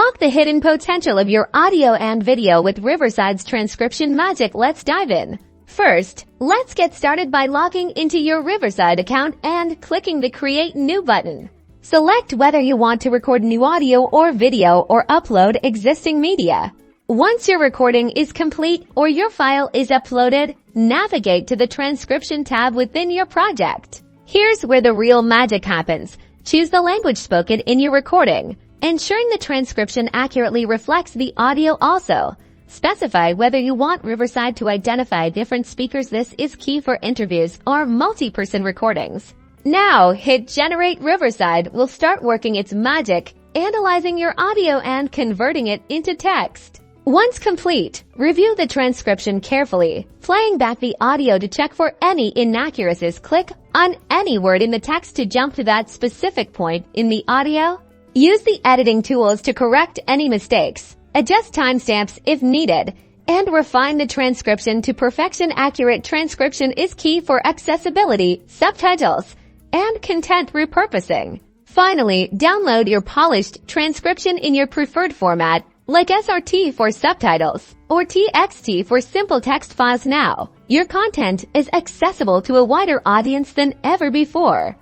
Unlock the hidden potential of your audio and video with Riverside's transcription magic. Let's dive in. First, let's get started by logging into your Riverside account and clicking the Create New button. Select whether you want to record new audio or video or upload existing media. Once your recording is complete or your file is uploaded, navigate to the Transcription tab within your project. Here's where the real magic happens. Choose the language spoken in your recording, ensuring the transcription accurately reflects the audio also. Specify whether you want Riverside to identify different speakers. This is key for interviews or multi-person recordings. Now, hit Generate. Riverside will start working its magic, analyzing your audio and converting it into text. Once complete, review the transcription carefully, playing back the audio to check for any inaccuracies. Click on any word in the text to jump to that specific point in the audio. Use the editing tools to correct any mistakes, adjust timestamps if needed, and refine the transcription to perfection. Accurate transcription is key for accessibility, subtitles, and content repurposing. Finally, download your polished transcription in your preferred format, like SRT for subtitles or TXT for simple text files. Now, your content is accessible to a wider audience than ever before.